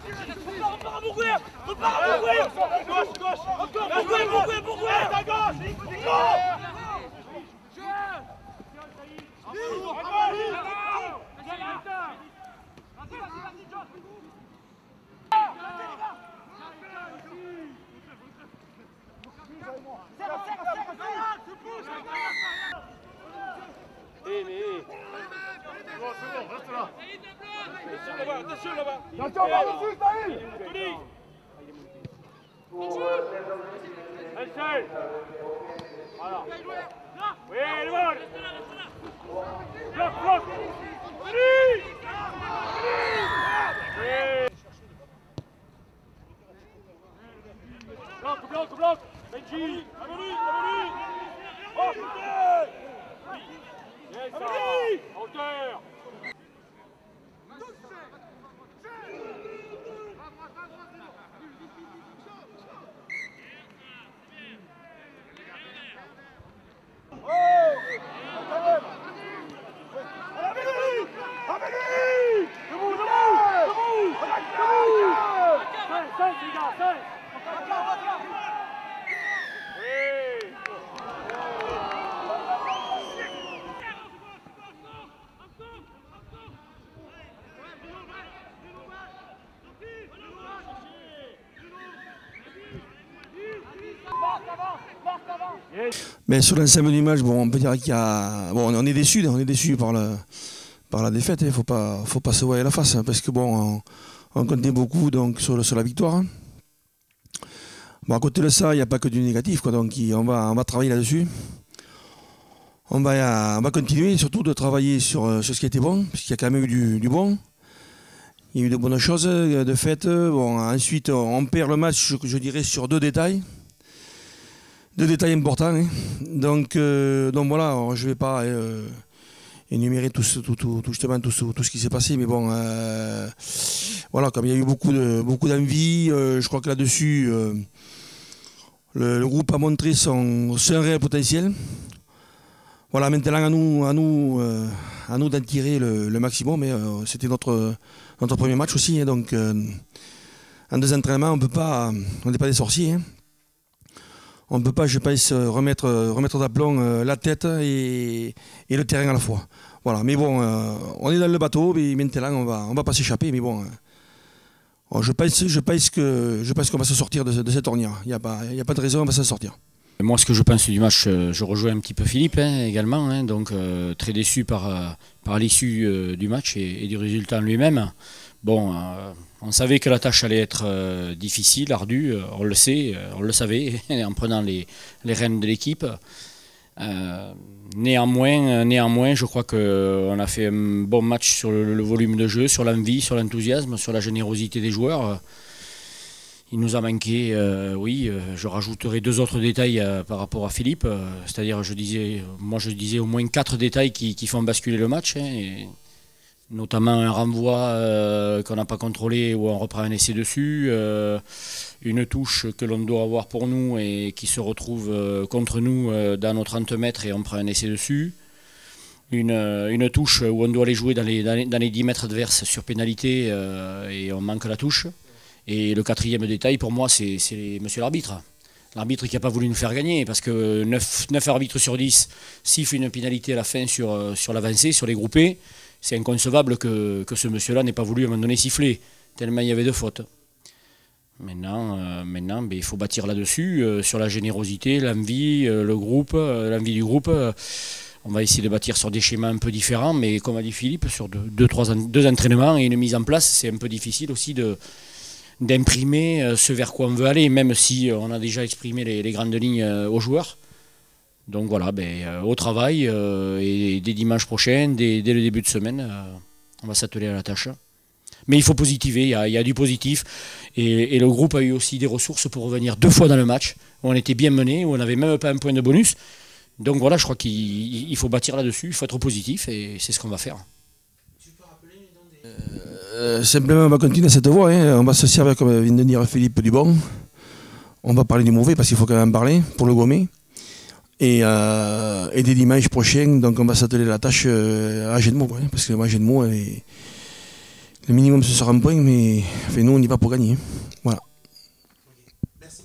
Repars à Bourgoin. Repars à Bourgoin. Gauche, gauche. Encore Bourgoin, Bourgoin. À gauche. Nico. C'est bon, reste là. Attention là-bas. Attention par-dessus, Taïl. Un seul. Voilà. Oui, le vol. Bloc, bloc. Venu. Bloc, bloc, bloc. Benji. Amélie, Amélie. Oh, putain. Yes, ça. En hauteur. Mais sur l'ensemble du match, bon, on peut dire qu'il y a. Bon, on est déçus par la défaite. Il ne faut pas se voiler la face, parce que bon, on comptait beaucoup donc, sur la victoire. Bon, à côté de ça, il n'y a pas que du négatif, quoi, donc on va travailler là-dessus. On va continuer surtout de travailler sur ce qui était bon, parce qu'il y a quand même eu du bon. Il y a eu de bonnes choses, de fait. Bon, ensuite, on perd le match, je dirais, sur deux détails. Deux détails importants. Hein. Donc voilà, alors je ne vais pas énumérer tout ce qui s'est passé, mais bon, voilà, comme il y a eu beaucoup d'envie, je crois que là-dessus, le groupe a montré son réel potentiel. Voilà, maintenant à nous d'en tirer le maximum, mais c'était notre premier match aussi, hein, donc en deux entraînements, on n'est pas des sorciers. Hein. On ne peut pas, je pense, remettre d'aplomb la tête et le terrain à la fois. Voilà, mais bon, on est dans le bateau, et maintenant on va pas s'échapper, mais bon, je pense qu'on va se sortir de cette ornière. Il n'y a pas de raison, on va s'en sortir. Moi, ce que je pense du match, je rejoins un petit peu Philippe également, hein, donc très déçu par l'issue du match et du résultat en lui-même. Bon, on savait que la tâche allait être difficile, ardue, on le sait, on le savait en prenant les rênes de l'équipe. Néanmoins, je crois qu'on a fait un bon match sur le volume de jeu, sur l'envie, sur l'enthousiasme, sur la générosité des joueurs. Il nous a manqué, je rajouterai deux autres détails par rapport à Philippe, c'est-à-dire je disais au moins 4 détails qui font basculer le match, hein, et notamment un renvoi qu'on n'a pas contrôlé où on reprend un essai dessus, une touche que l'on doit avoir pour nous et qui se retrouve contre nous dans nos 30 mètres et on prend un essai dessus. Une touche où on doit aller jouer dans les 10 mètres adverses sur pénalité et on manque la touche. Et le quatrième détail pour moi c'est monsieur l'arbitre. L'arbitre qui n'a pas voulu nous faire gagner parce que 9 arbitres sur 10 sifflent une pénalité à la fin sur l'avancée, sur les groupés. C'est inconcevable que ce monsieur-là n'ait pas voulu à un moment donné siffler, tellement il y avait de fautes. Maintenant il faut bâtir là-dessus, sur la générosité, l'envie, l'envie du groupe. On va essayer de bâtir sur des schémas un peu différents, mais comme a dit Philippe, sur deux entraînements et une mise en place, c'est un peu difficile aussi d'imprimer ce vers quoi on veut aller, même si on a déjà exprimé les grandes lignes aux joueurs. Donc voilà, au travail, et dès dimanche prochain, dès le début de semaine, on va s'atteler à la tâche. Mais il faut positiver, il y a du positif, et le groupe a eu aussi des ressources pour revenir 2 fois dans le match, où on était bien mené, où on n'avait même pas un point de bonus. Donc voilà, je crois qu'il faut bâtir là-dessus, il faut être positif, et c'est ce qu'on va faire. Simplement, on va continuer cette voie. Hein. On va se servir, comme vient de dire Philippe, du bon. On va parler du mauvais parce qu'il faut quand même en parler pour le gommer. Et dès dimanche prochain, donc on va s'atteler à la tâche à Gédemont. Hein, parce que moi, Gédemont, Le minimum ce sera un point, mais enfin, nous on y va pour gagner. Voilà. Merci.